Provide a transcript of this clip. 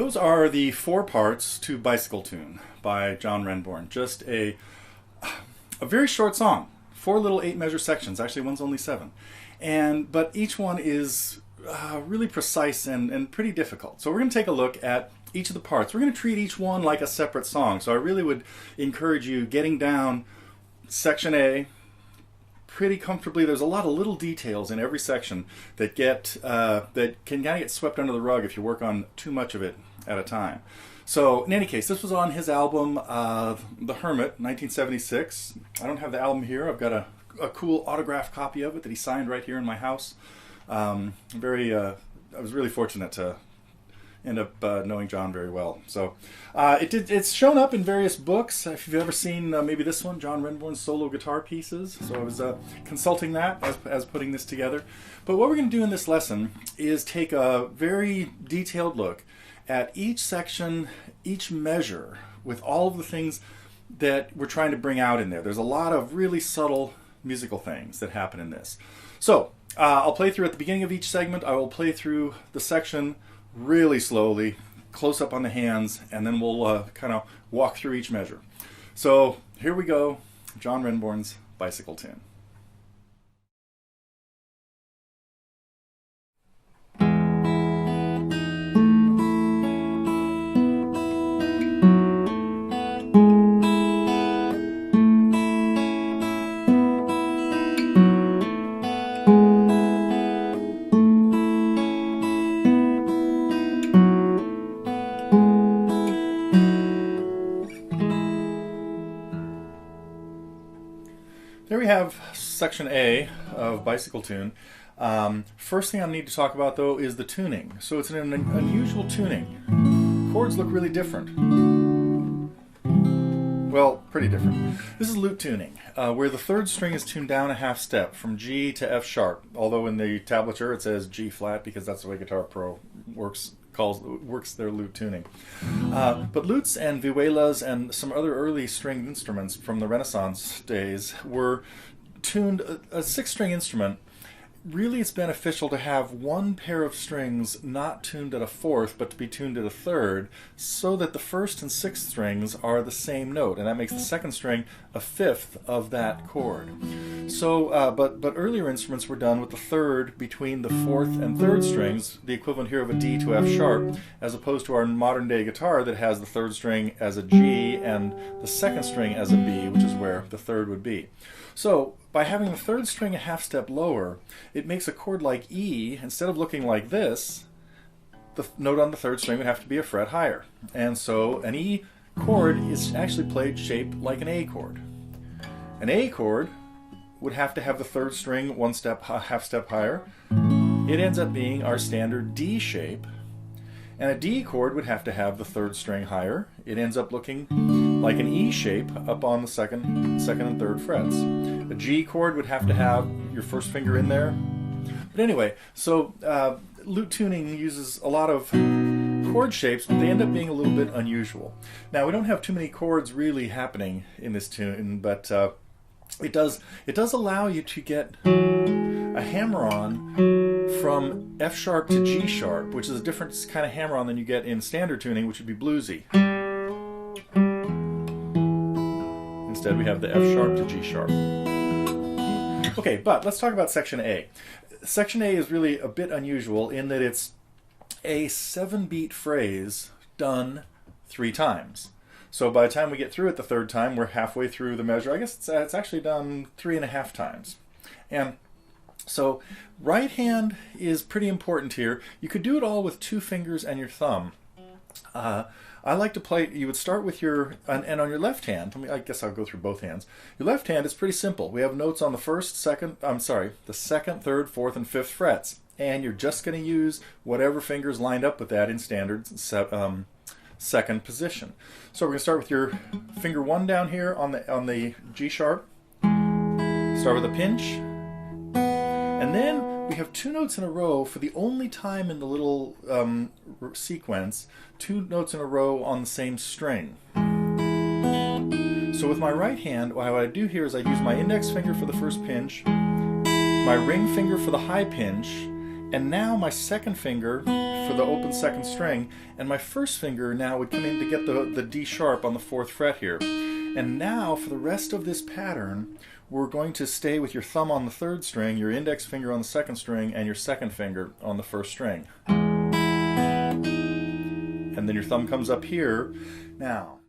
Those are the four parts to Bicycle Tune by John Renbourn. Just a very short song. Four little 8-measure sections. Actually, one's only 7. But each one is really precise and pretty difficult. So we're going to take a look at each of the parts. We're going to treat each one like a separate song. So I really would encourage you getting down section A pretty comfortably. There's a lot of little details in every section that that can kind of get swept under the rug if you work on too much of it at a time. So in any case, this was on his album The Hermit, 1976. I don't have the album here. I've got a cool autographed copy of it that he signed right here in my house. I was really fortunate to end up knowing John very well. So it's shown up in various books. If you've ever seen maybe this one, John Renbourn's solo guitar pieces. So I was consulting that as putting this together. But what we're going to do in this lesson is take a very detailed look at each section, each measure, with all of the things that we're trying to bring out in there. There's a lot of really subtle musical things that happen in this. So I'll play through at the beginning of each segment. I will play through the section really slowly, close up on the hands, and then we'll kind of walk through each measure. So here we go, John Renbourn's Bicycle Tune. There we have section A of Bicycle Tune. First thing I need to talk about, though, is the tuning. So it's an unusual tuning. Chords look really different. Well, pretty different. This is lute tuning, where the third string is tuned down a half step from G to F sharp, although in the tablature it says G flat because that's the way Guitar Pro works their lute tuning. But lutes and vihuelas and some other early stringed instruments from the Renaissance days were tuned. A 6-string instrument, really it's beneficial to have one pair of strings not tuned at a 4th but to be tuned at a 3rd, so that the 1st and 6th strings are the same note, and that makes the 2nd string a 5th of that chord. So but earlier instruments were done with the 3rd between the 4th and 3rd strings, the equivalent here of a D to F sharp, as opposed to our modern day guitar that has the 3rd string as a G and the 2nd string as a B, which is where the 3rd would be. So by having the 3rd string a half step lower, it makes a chord like E, instead of looking like this, the note on the 3rd string would have to be a fret higher. And so an E chord is actually played shaped like an A chord. An A chord would have to have the 3rd string half step higher. It ends up being our standard D shape. And a D chord would have to have the 3rd string higher. It ends up looking like an E shape up on the second and 3rd frets. A G chord would have to have your first finger in there. But anyway, so lute tuning uses a lot of chord shapes, but they end up being a little bit unusual. Now, we don't have too many chords really happening in this tune, but it does allow you to get a hammer-on from F sharp to G sharp, which is a different kind of hammer-on than you get in standard tuning, which would be bluesy. Instead, we have the F sharp to G sharp. Okay, but let's talk about section A. Section A is really a bit unusual in that it's a 7-beat phrase done 3 times. So by the time we get through it the 3rd time, we're halfway through the measure. I guess it's actually done 3.5 times. And so right hand is pretty important here. You could do it all with 2 fingers and your thumb. I like to play, you would start with your, and on your left hand, I guess I'll go through both hands. Your left hand is pretty simple. We have notes on the 2nd, 3rd, 4th, and 5th frets. And you're just going to use whatever fingers lined up with that in standard 2nd position. So we're going to start with your finger 1 down here on the G sharp. Start with a pinch. And then we have 2 notes in a row for the only time in the little sequence, 2 notes in a row on the same string. So with my right hand, what I do here is I use my index finger for the first pinch, my ring finger for the high pinch, And now my second finger for the open second string, and my first finger now would come in to get the D sharp on the 4th fret here. And now for the rest of this pattern, we're going to stay with your thumb on the 3rd string, your index finger on the 2nd string, and your 2nd finger on the 1st string. And then your thumb comes up here. Now,